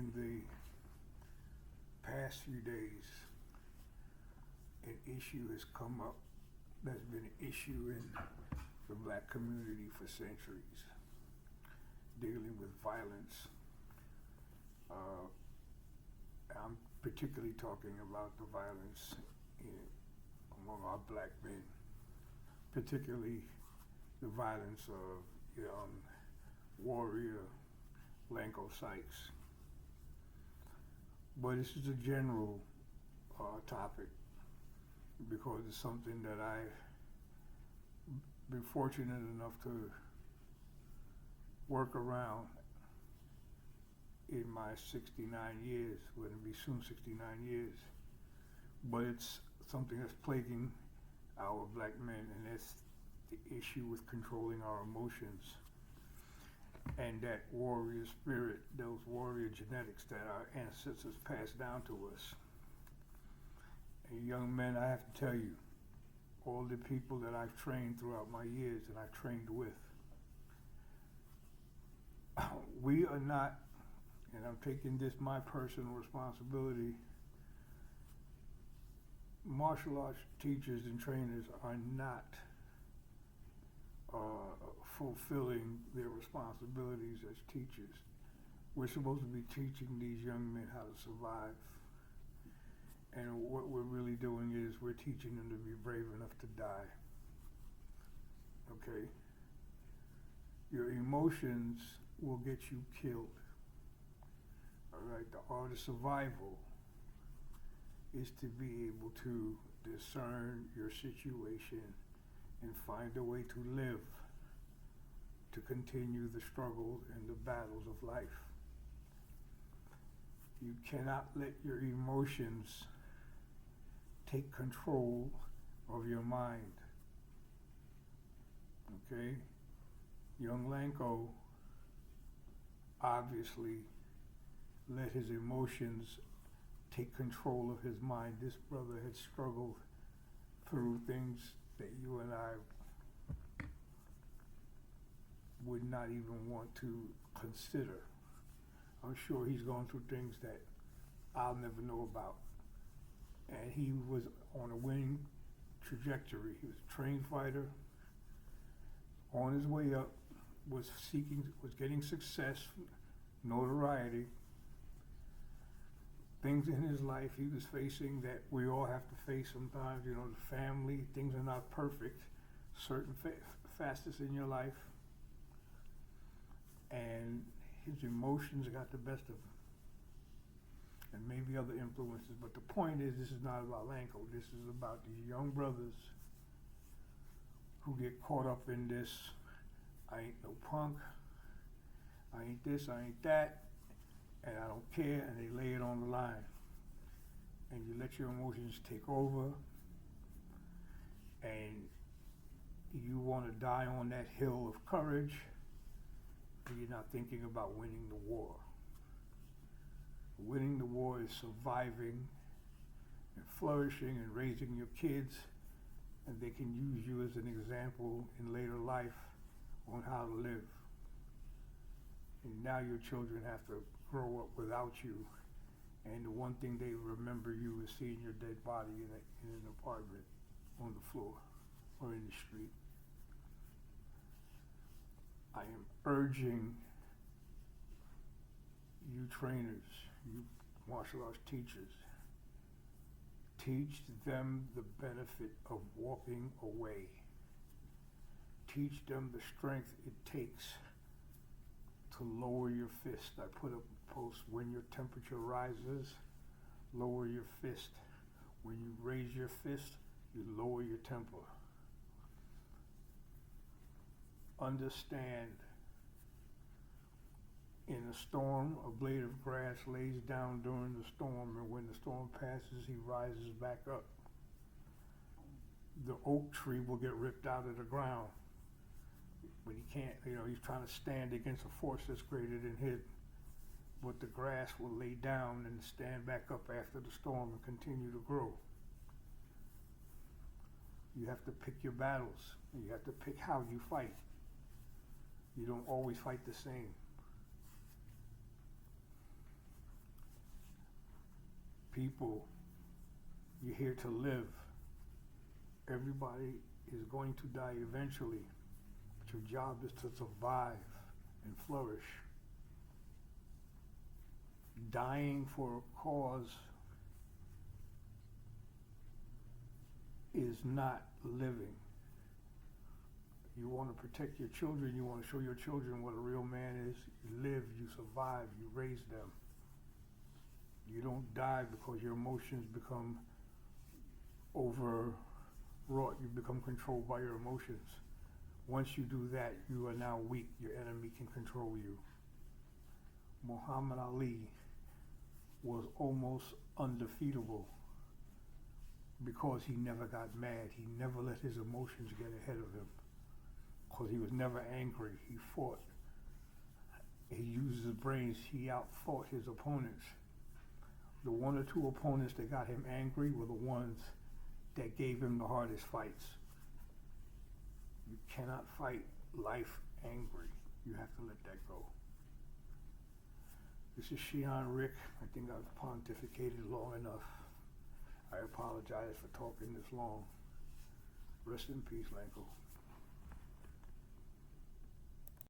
in the past few days, an issue has come up that's been an issue in the black community for centuries, dealing with violence. I'm particularly talking about the violence among our black men, particularly the violence of young warrior Lanco Sykes. But this is a general topic because it's something that I've been fortunate enough to work around in my 69 years, will it be soon 69 years. But it's something that's plaguing our black men, and that's the issue with controlling our emotions and that warrior spirit, those warrior genetics that our ancestors passed down to us. And young men, I have to tell you, all the people that I've trained throughout my years and I've trained with, we are not, and I'm taking this my personal responsibility, martial arts teachers and trainers are not fulfilling their responsibilities as teachers. We're supposed to be teaching these young men how to survive. And what we're really doing is we're teaching them to be brave enough to die. Okay? Your emotions will get you killed. All right? The art of survival is to be able to discern your situation and find a way to live, to continue the struggles and the battles of life. You cannot let your emotions take control of your mind. Okay? Young Lanco obviously let his emotions take control of his mind. This brother had struggled through things that you and I would not even want to consider. I'm sure he's gone through things that I'll never know about. And he was on a winning trajectory. He was a trained fighter, on his way up, was getting success, notoriety, things in his life he was facing that we all have to face sometimes. You know, the family, things are not perfect, certain facets in your life, and his emotions got the best of him, and maybe other influences. But the point is, this is not about Lanco. This is about these young brothers who get caught up in this, I ain't no punk, I ain't this, I ain't that, and I don't care, and they lay it on the line. And you let your emotions take over, and you want to die on that hill of courage, and you're not thinking about winning the war. Winning the war is surviving and flourishing and raising your kids, and they can use you as an example in later life on how to live. And now your children have to grow up without you, and the one thing they remember you is seeing your dead body in an apartment, on the floor, or in the street. I am urging you trainers, you martial arts teachers, teach them the benefit of walking away. Teach them the strength it takes to lower your fist. I put up a post, when your temperature rises, lower your fist. When you raise your fist, you lower your temper. Understand, in a storm, a blade of grass lays down during the storm, and when the storm passes, he rises back up. The oak tree will get ripped out of the ground, but he can't, he's trying to stand against a force that's greater than him. But the grass will lay down and stand back up after the storm and continue to grow. You have to pick your battles. You have to pick how you fight. You don't always fight the same. People, you're here to live. Everybody is going to die eventually. But your job is to survive and flourish. Dying for a cause is not living. You want to protect your children, you want to show your children what a real man is. You live, you survive, you raise them. You don't die because your emotions become overwrought. You become controlled by your emotions. Once you do that, you are now weak. Your enemy can control you. Muhammad Ali was almost undefeatable because he never got mad. He never let his emotions get ahead of him. Because he was never angry. He fought. He used his brains. He outfought his opponents. The one or two opponents that got him angry were the ones that gave him the hardest fights. You cannot fight life angry. You have to let that go. This is Shihan Rick. I think I've pontificated long enough. I apologize for talking this long. Rest in peace, Lanko.